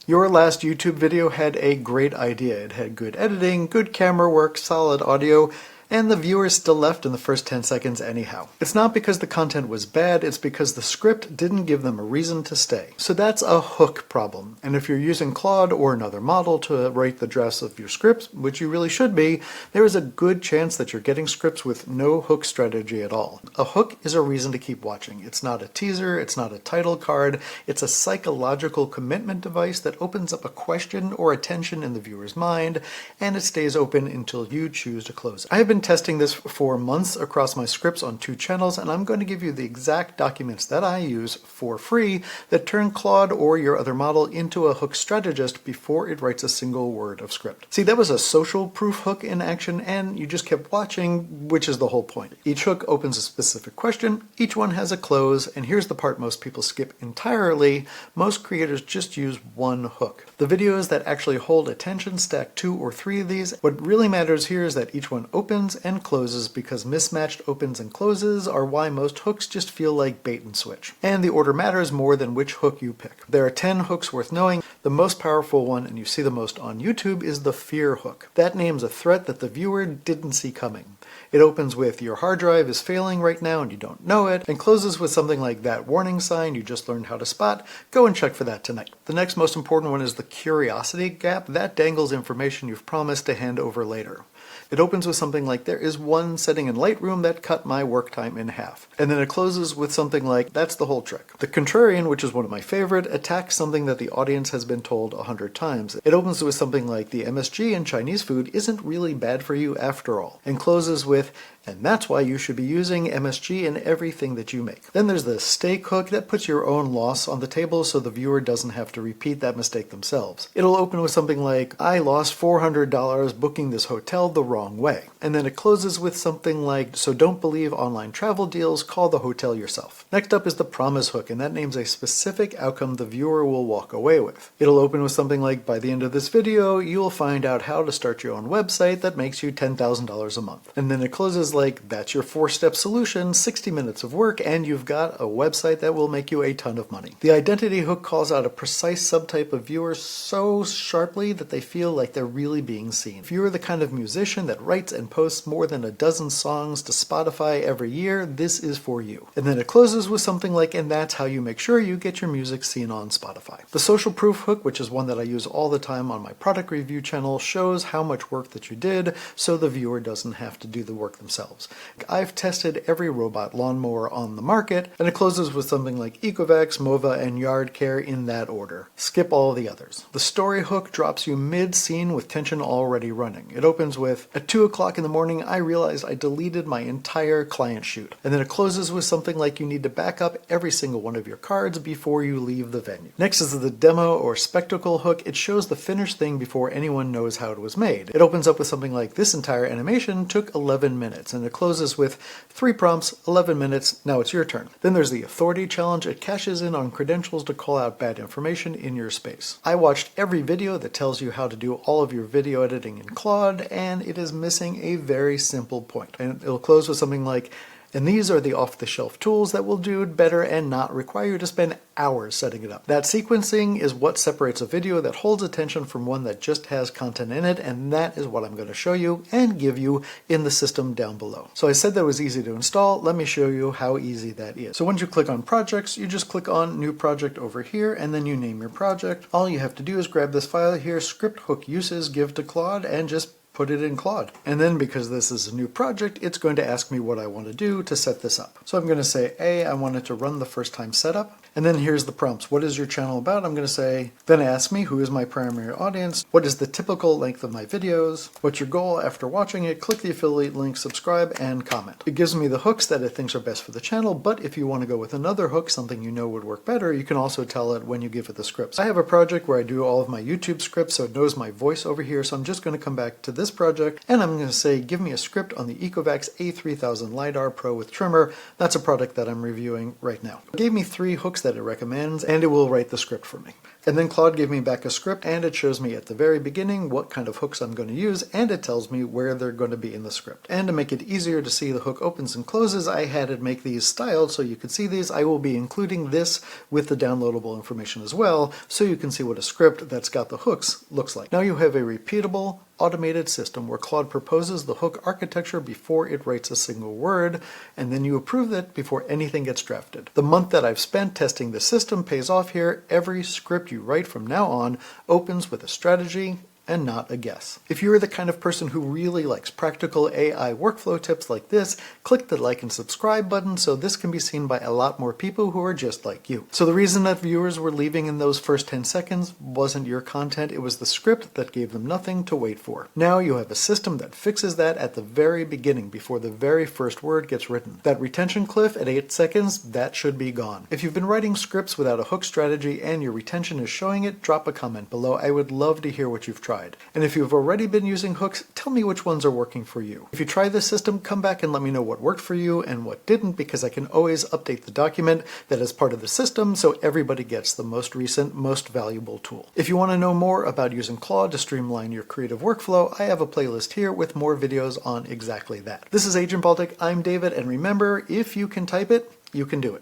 Your last YouTube video had a great idea. It had good editing, good camera work, solid audio, and the viewers still left in the first 10 seconds anyhow. It's not because the content was bad, it's because the script didn't give them a reason to stay. So that's a hook problem. And if you're using Claude or another model to write the drafts of your scripts, which you really should be, there is a good chance that you're getting scripts with no hook strategy at all. A hook is a reason to keep watching. It's not a teaser, it's not a title card, it's a psychological commitment device that opens up a question or a tension in the viewer's mind, and it stays open until you choose to close it. I have been testing this for months across my scripts on 2 channels, and I'm going to give you the exact documents that I use for free that turn Claude or your other model into a hook strategist before it writes a single word of script. See, that was a social proof hook in action, and you just kept watching, which is the whole point. Each hook opens a specific question, each one has a close, and here's the part most people skip entirely. Most creators just use one hook. The videos that actually hold attention stack 2 or 3 of these. What really matters here is that each one opens and closes, because mismatched opens and closes are why most hooks just feel like bait and switch. And the order matters more than which hook you pick. There are 10 hooks worth knowing. The most powerful one, and you see the most on YouTube, is the fear hook. That names a threat that the viewer didn't see coming. It opens with "your hard drive is failing right now and you don't know it," and closes with something like "that warning sign you just learned how to spot. Go and check for that tonight." The next most important one is the curiosity gap. That dangles information you've promised to hand over later. It opens with something like "there is one setting in Lightroom that cut my work time in half." And then it closes with something like "that's the whole trick." The contrarian, which is one of my favorite, attacks something that the audience has been told 100 times. It opens with something like "the MSG in Chinese food isn't really bad for you after all," and closes with "and that's why you should be using MSG in everything that you make." Then there's the stake hook that puts your own loss on the table so the viewer doesn't have to repeat that mistake themselves. It'll open with something like "I lost $400 booking this hotel the wrong way." And then it closes with something like "so don't believe online travel deals, call the hotel yourself." Next up is the promise hook, and that names a specific outcome the viewer will walk away with. It'll open with something like "by the end of this video, you'll find out how to start your own website that makes you $10,000 a month." And then it closes like "that's your 4-step solution, 60 minutes of work, and you've got a website that will make you a ton of money." The identity hook calls out a precise subtype of viewer so sharply that they feel like they're really being seen. If you're the kind of musician that writes and posts more than a dozen songs to Spotify every year, this is for you. And then it closes with something like "and that's how you make sure you get your music seen on Spotify." The social proof hook, which is one that I use all the time on my product review channel, shows how much work that you did so the viewer doesn't have to do the work themselves. I've tested every robot lawnmower on the market, and it closes with something like Ecovacs, Mova, and Yard Care in that order. Skip all the others. The story hook drops you mid-scene with tension already running. It opens with "at 2 o'clock in the morning, I realized I deleted my entire client shoot." And then it closes with something like "you need to back up every single one of your cards before you leave the venue." Next is the demo or spectacle hook. It shows the finished thing before anyone knows how it was made. It opens up with something like "this entire animation took 11 minutes," and it closes with 3 prompts, 11 minutes, now it's your turn. Then there's the authority challenge. It cashes in on credentials to call out bad information in your space. I watched every video that tells you how to do all of your video editing in Claude, and it is missing a very simple point. And it'll close with something like "and these are the off-the-shelf tools that will do it better and not require you to spend hours setting it up." That sequencing is what separates a video that holds attention from one that just has content in it, and that is what I'm going to show you and give you in the system down below. So I said that was easy to install. Let me show you how easy that is. So once you click on projects, you just click on new project over here, and then you name your project. All you have to do is grab this file here, script hook uses, give to Claude, and just put it in Claude. And then because this is a new project, it's going to ask me what I want to do to set this up. So I'm going to say, I want it to run the first time setup. And then here's the prompts. What is your channel about? I'm going to say, then ask me who is my primary audience, what is the typical length of my videos, what's your goal after watching it, click the affiliate link, subscribe, and comment. It gives me the hooks that it thinks are best for the channel, but if you want to go with another hook, something you know would work better, you can also tell it when you give it the scripts. I have a project where I do all of my YouTube scripts, so it knows my voice over here, so I'm just going to come back to this project, and I'm going to say, give me a script on the Ecovacs A3000 LiDAR Pro with trimmer. That's a product that I'm reviewing right now. It gave me 3 hooks that it recommends, and it will write the script for me. And then Claude gave me back a script, and it shows me at the very beginning what kind of hooks I'm going to use, and it tells me where they're going to be in the script. And to make it easier to see the hook opens and closes, I had it make these styled so you could see these. I will be including this with the downloadable information as well, so you can see what a script that's got the hooks looks like. Now you have a repeatable, automated system where Claude proposes the hook architecture before it writes a single word, and then you approve it before anything gets drafted. The month that I've spent testing the system pays off here. Every script you write from now on opens with a strategy and not a guess. If you're the kind of person who really likes practical AI workflow tips like this, click the like and subscribe button so this can be seen by a lot more people who are just like you. So the reason that viewers were leaving in those first 10 seconds wasn't your content, it was the script that gave them nothing to wait for. Now you have a system that fixes that at the very beginning before the very first word gets written. That retention cliff at 8 seconds, that should be gone. If you've been writing scripts without a hook strategy and your retention is showing it, drop a comment below. I would love to hear what you've tried. And if you've already been using hooks, tell me which ones are working for you. If you try this system, come back and let me know what worked for you and what didn't, because I can always update the document that is part of the system so everybody gets the most recent, most valuable tool. If you want to know more about using Claude to streamline your creative workflow, I have a playlist here with more videos on exactly that. This is Agent Baltic, I'm David, and remember, if you can type it, you can do it.